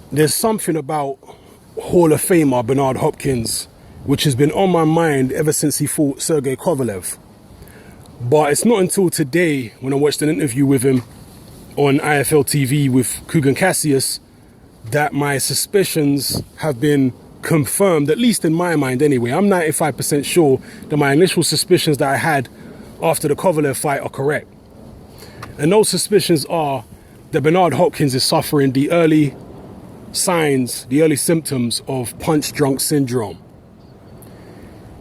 There's something about Hall of Famer Bernard Hopkins which has been on my mind ever since he fought Sergey Kovalev. But it's not until today, when I watched an interview with him on IFL TV with Kugan Cassius, that my suspicions have been confirmed, at least in my mind anyway. I'm 95% sure that my initial suspicions that I had after the Kovalev fight are correct. And those suspicions are that Bernard Hopkins is suffering the early signs, the early symptoms of punch-drunk syndrome.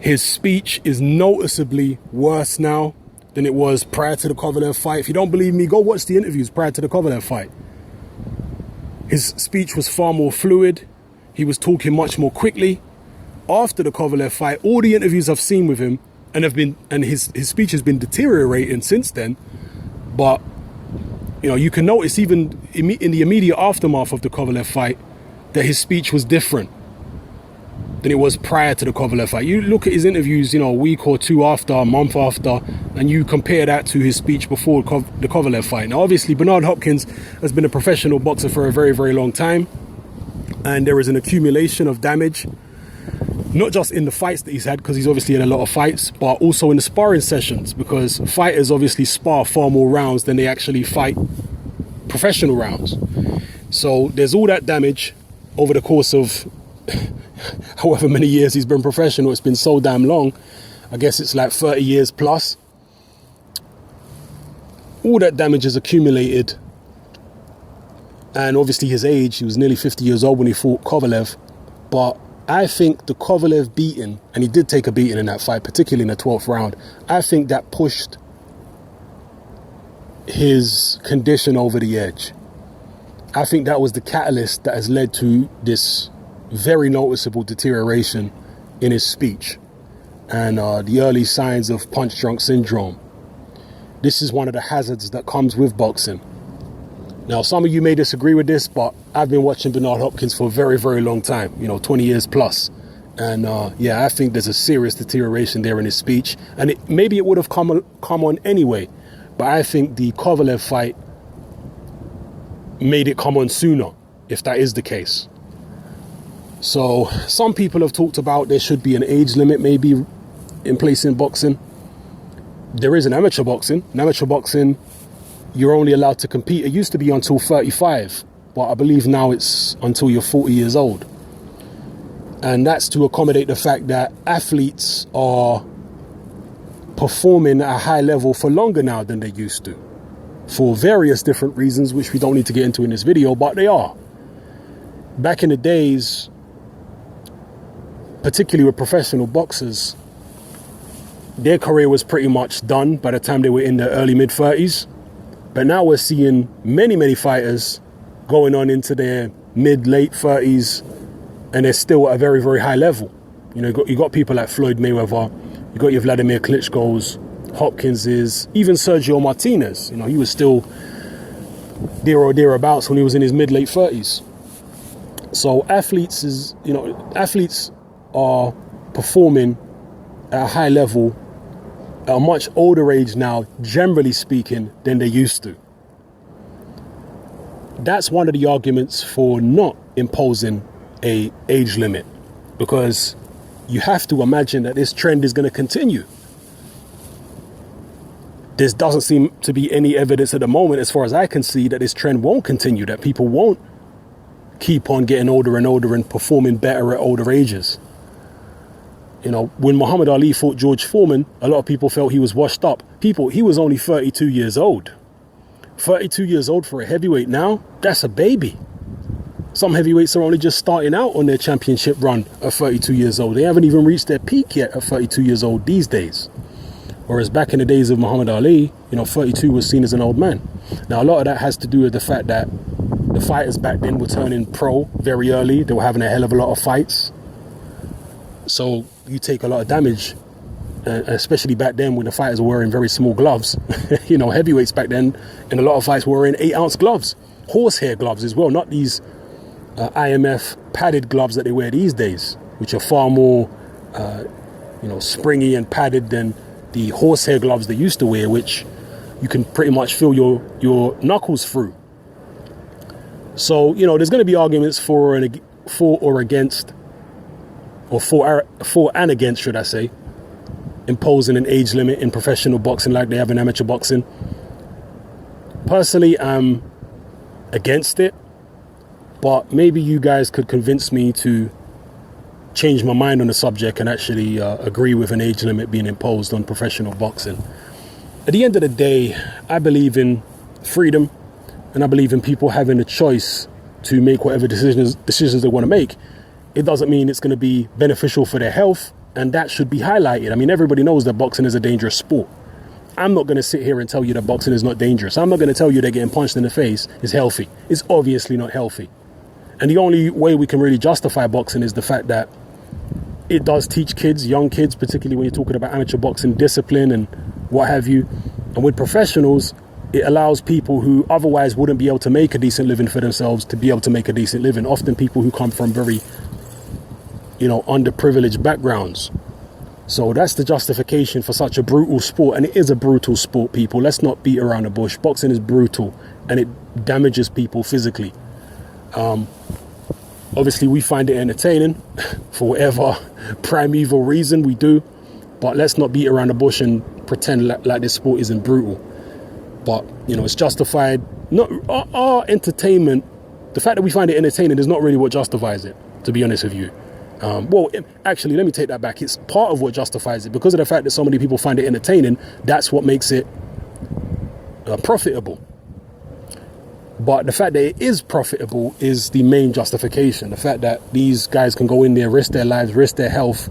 His speech is noticeably worse now than it was prior to the Kovalev fight. If you don't believe me, go watch the interviews prior to the Kovalev fight. His speech was far more fluid. He was talking much more quickly. After the Kovalev fight, all the interviews I've seen with him and his speech has been deteriorating since then. But you know, you can notice even in the immediate aftermath of the Kovalev fight that his speech was different than it was prior to the Kovalev fight. You look at his interviews, you know, a week or two after, a month after, and you compare that to his speech before the Kovalev fight. Now, obviously, Bernard Hopkins has been a professional boxer for a very, very long time, and there is an accumulation of damage, not just in the fights that he's had, because he's obviously in a lot of fights, but also in the sparring sessions, because fighters obviously spar far more rounds than they actually fight professional rounds. So there's all that damage over the course of however many years he's been professional. It's been so damn long. I guess it's like 30 years plus. All that damage is accumulated. And obviously his age, he was nearly 50 years old when he fought Kovalev. But I think the Kovalev beating, and he did take a beating in that fight, particularly in the 12th round, I think that pushed his condition over the edge. I think that was the catalyst that has led to this very noticeable deterioration in his speech and the early signs of punch-drunk syndrome. This is one of the hazards that comes with boxing. Now, some of you may disagree with this, but I've been watching Bernard Hopkins for a very, very long time, 20 years plus. And yeah, I think there's a serious deterioration there in his speech. And maybe it would have come on anyway, but I think the Kovalev fight made it come on sooner, if that is the case. So some people have talked about there should be an age limit maybe in place in boxing. There is in amateur boxing. In amateur boxing, you're only allowed to compete. It used to be until 35, but I believe now it's until you're 40 years old. And that's to accommodate the fact that athletes are performing at a high level for longer now than they used to, for various different reasons, which we don't need to get into in this video, but they are. Back in the days, particularly with professional boxers, their career was pretty much done by the time they were in their early mid-30s. But now we're seeing many, many fighters going on into their mid-late 30s, and they're still at a very, very high level. You got people like Floyd Mayweather, you got your Vladimir Klitschko's, Hopkins's, even Sergio Martinez. He was still there or thereabouts when he was in his mid-late 30s. So athletes are performing at a high level at a much older age now, generally speaking, than they used to. That's one of the arguments for not imposing an age limit, because you have to imagine that this trend is going to continue. There doesn't seem to be any evidence at the moment, as far as I can see, that this trend won't continue, that people won't keep on getting older and older and performing better at older ages. When Muhammad Ali fought George Foreman, a lot of people felt he was washed up. He was only 32 years old. 32 years old for a heavyweight now, that's a baby. Some heavyweights are only just starting out on their championship run at 32 years old. They haven't even reached their peak yet at 32 years old these days. Whereas back in the days of Muhammad Ali, 32 was seen as an old man. Now, a lot of that has to do with the fact that the fighters back then were turning pro very early. They were having a hell of a lot of fights. So you take a lot of damage, especially back then when the fighters were wearing very small gloves. Heavyweights back then in a lot of fights were wearing 8-ounce gloves, horsehair gloves as well, not these IMF padded gloves that they wear these days, which are far more, springy and padded than the horsehair gloves they used to wear, which you can pretty much feel your knuckles through. So, you know, there's going to be arguments for or against, or for and against, should I say, imposing an age limit in professional boxing like they have in amateur boxing. Personally, I'm against it, but maybe you guys could convince me to change my mind on the subject and actually agree with an age limit being imposed on professional boxing. At the end of the day, I believe in freedom, and I believe in people having a choice to make whatever decisions they want to make. It doesn't mean it's going to be beneficial for their health, and that should be highlighted. I mean, everybody knows that boxing is a dangerous sport. I'm not going to sit here and tell you that boxing is not dangerous. I'm not going to tell you that getting punched in the face is healthy. It's obviously not healthy. And the only way we can really justify boxing is the fact that it does teach kids, young kids, particularly when you're talking about amateur boxing, discipline and what have you. And with professionals, it allows people who otherwise wouldn't be able to make a decent living for themselves to be able to make a decent living. Often people who come from very, underprivileged backgrounds. So that's the justification for such a brutal sport. And it is a brutal sport, people. Let's not beat around the bush. Boxing is brutal and it damages people physically. Obviously, we find it entertaining for whatever primeval reason we do. But let's not beat around the bush and pretend like this sport isn't brutal. But, it's justified. Not our entertainment. The fact that we find it entertaining is not really what justifies it, to be honest with you. Actually, let me take that back. It's part of what justifies it. Because of the fact that so many people find it entertaining, that's what makes it profitable. But the fact that it is profitable is the main justification. The fact that these guys can go in there, risk their lives, risk their health,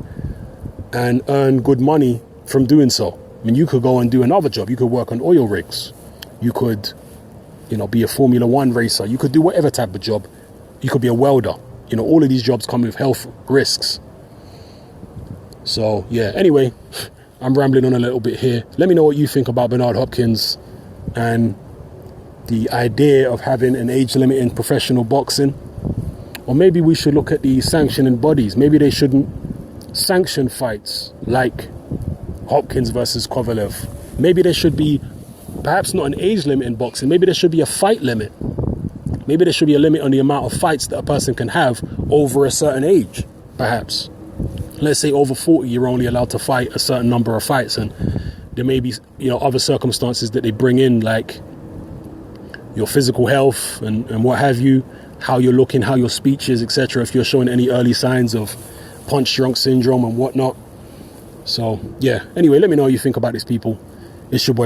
and earn good money from doing so. I mean, you could go and do another job. You could work on oil rigs. You could, be a Formula One racer. You could do whatever type of job. You could be a welder. All of these jobs come with health risks. So, yeah, anyway, I'm rambling on a little bit here. Let me know what you think about Bernard Hopkins and the idea of having an age limit in professional boxing. Or maybe we should look at the sanctioning bodies. Maybe they shouldn't sanction fights like Hopkins versus Kovalev. Maybe there should be perhaps not an age limit in boxing. Maybe there should be a fight limit. Maybe there should be a limit on the amount of fights that a person can have over a certain age, perhaps. Let's say over 40, you're only allowed to fight a certain number of fights. And there may be, other circumstances that they bring in, like your physical health and what have you, how you're looking, how your speech is, etc. If you're showing any early signs of punch drunk syndrome and whatnot. So, yeah. Anyway, let me know what you think about this, people. It's your boy.